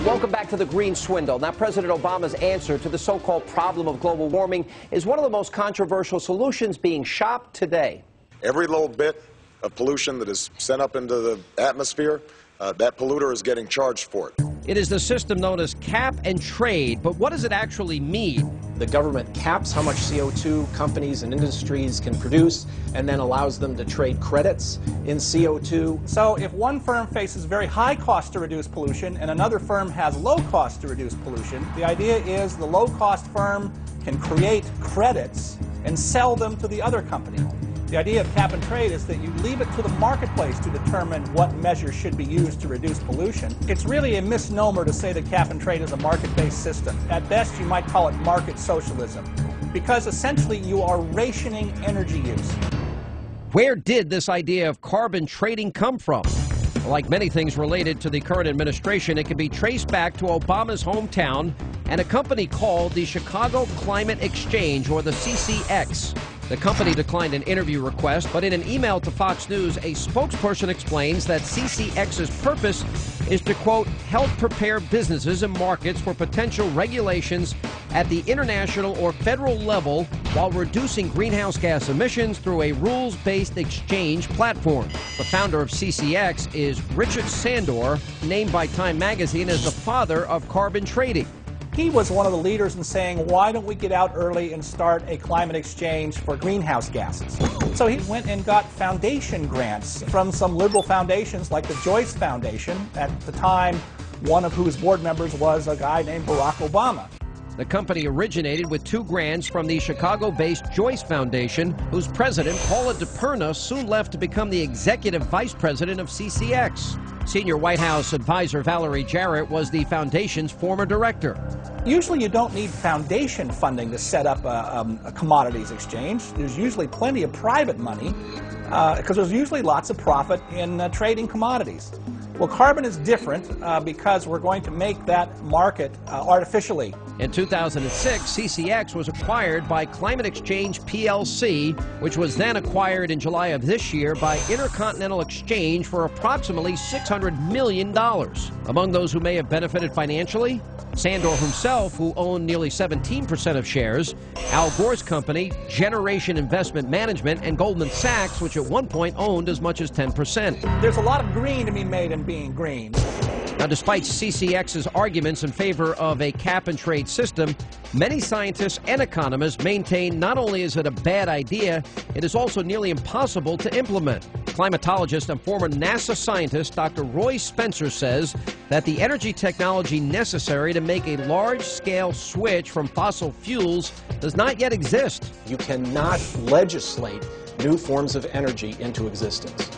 Welcome back to the Green Swindle. Now, President Obama's answer to the so-called problem of global warming is one of the most controversial solutions being shopped today. Every little bit of pollution that is sent up into the atmosphere, that polluter is getting charged for it. It is the system known as cap and trade, but what does it actually mean? The government caps how much CO2 companies and industries can produce and then allows them to trade credits in CO2. So if one firm faces very high cost to reduce pollution and another firm has low cost to reduce pollution, the idea is the low cost firm can create credits and sell them to the other company. The idea of cap and trade is that you leave it to the marketplace to determine what measures should be used to reduce pollution. It's really a misnomer to say that cap and trade is a market-based system. At best, you might call it market socialism, because essentially you are rationing energy use. Where did this idea of carbon trading come from? Like many things related to the current administration, it can be traced back to Obama's hometown and a company called the Chicago Climate Exchange, or the CCX. The company declined an interview request, but in an email to Fox News, a spokesperson explains that CCX's purpose is to, quote, help prepare businesses and markets for potential regulations at the international or federal level while reducing greenhouse gas emissions through a rules-based exchange platform. The founder of CCX is Richard Sandor, named by Time magazine as the father of carbon trading. He was one of the leaders in saying, why don't we get out early and start a climate exchange for greenhouse gases? So he went and got foundation grants from some liberal foundations like the Joyce Foundation, at the time one of whose board members was a guy named Barack Obama. The company originated with 2 grants from the Chicago-based Joyce Foundation, whose president, Paula DePerna, soon left to become the executive vice president of CCX. Senior White House advisor Valerie Jarrett was the foundation's former director. Usually you don't need foundation funding to set up a commodities exchange. There's usually plenty of private money because there's usually lots of profit in trading commodities. Well, carbon is different because we're going to make that market artificially. In 2006, CCX was acquired by Climate Exchange PLC, which was then acquired in July of this year by Intercontinental Exchange for approximately $600 million. Among those who may have benefited financially, Sandor himself, who owned nearly 17% of shares, Al Gore's company, Generation Investment Management, and Goldman Sachs, which at one point owned as much as 10%. There's a lot of green to be made in being green. Now, despite CCX's arguments in favor of a cap-and-trade system, many scientists and economists maintain not only is it a bad idea, it is also nearly impossible to implement. Climatologist and former NASA scientist Dr. Roy Spencer says that the energy technology necessary to make a large-scale switch from fossil fuels does not yet exist. You cannot legislate new forms of energy into existence.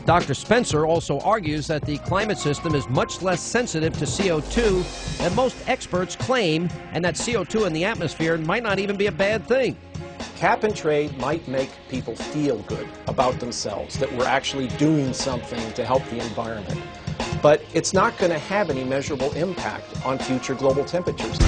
Dr. Spencer also argues that the climate system is much less sensitive to CO2 than most experts claim, and that CO2 in the atmosphere might not even be a bad thing. Cap and trade might make people feel good about themselves, that we're actually doing something to help the environment. But it's not going to have any measurable impact on future global temperatures.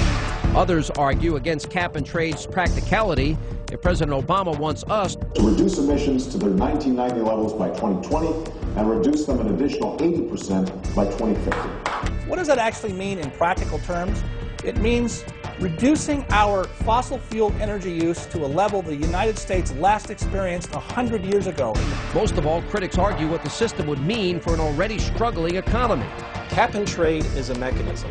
Others argue against cap and trade's practicality if President Obama wants us to reduce emissions to their 1990 levels by 2020 and reduce them an additional 80% by 2050. What does that actually mean in practical terms? It means reducing our fossil fuel energy use to a level the United States last experienced 100 years ago. Most of all, critics argue what the system would mean for an already struggling economy. Cap and trade is a mechanism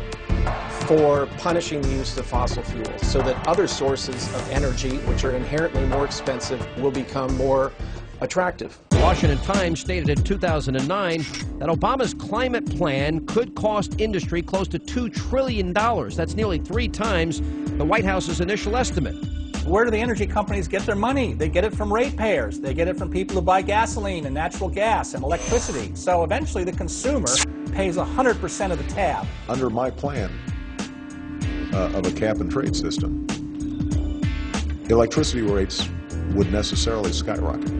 for punishing the use of fossil fuels so that other sources of energy, which are inherently more expensive, will become more attractive. The Washington Times stated in 2009 that Obama's climate plan could cost industry close to $2 trillion. That's nearly 3 times the White House's initial estimate. Where do the energy companies get their money? They get it from ratepayers. They get it from people who buy gasoline and natural gas and electricity. So eventually the consumer pays 100% of the tab. Under my plan of a cap and trade system, electricity rates would necessarily skyrocket.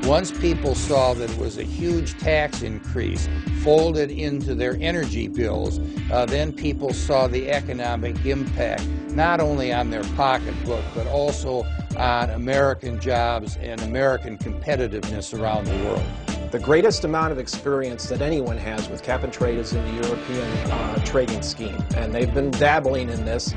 Once people saw that it was a huge tax increase folded into their energy bills, then people saw the economic impact, not only on their pocketbook, but also on American jobs and American competitiveness around the world. The greatest amount of experience that anyone has with cap and trade is in the European trading scheme, and they've been dabbling in this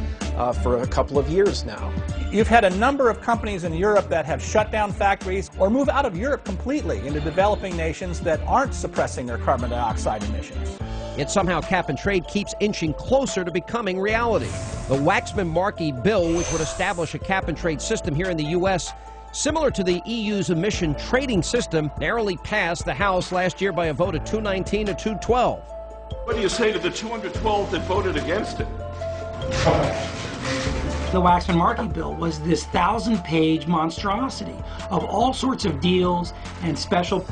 for a couple of years now. You've had a number of companies in Europe that have shut down factories or move out of Europe completely into developing nations that aren't suppressing their carbon dioxide emissions. Yet somehow cap and trade keeps inching closer to becoming reality. The Waxman-Markey bill, which would establish a cap and trade system here in the U.S., similar to the EU's emission trading system, narrowly passed the House last year by a vote of 219 to 212. What do you say to the 212 that voted against it? The Waxman-Markey bill was this 1,000-page monstrosity of all sorts of deals and special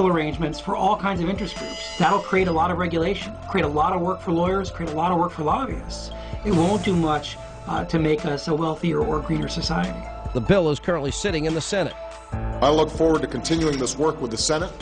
arrangements for all kinds of interest groups. That'll create a lot of regulation, create a lot of work for lawyers, create a lot of work for lobbyists. It won't do much to make us a wealthier or greener society. The bill is currently sitting in the Senate. I look forward to continuing this work with the Senate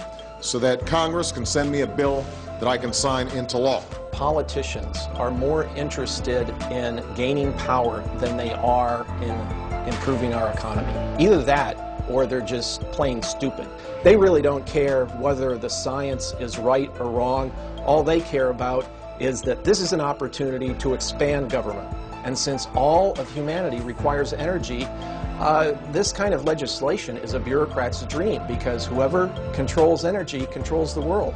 so that Congress can send me a bill that I can sign into law. Politicians are more interested in gaining power than they are in improving our economy. Either that or they're just plain stupid. They really don't care whether the science is right or wrong. All they care about is that this is an opportunity to expand government. And since all of humanity requires energy, this kind of legislation is a bureaucrat's dream, because whoever controls energy controls the world.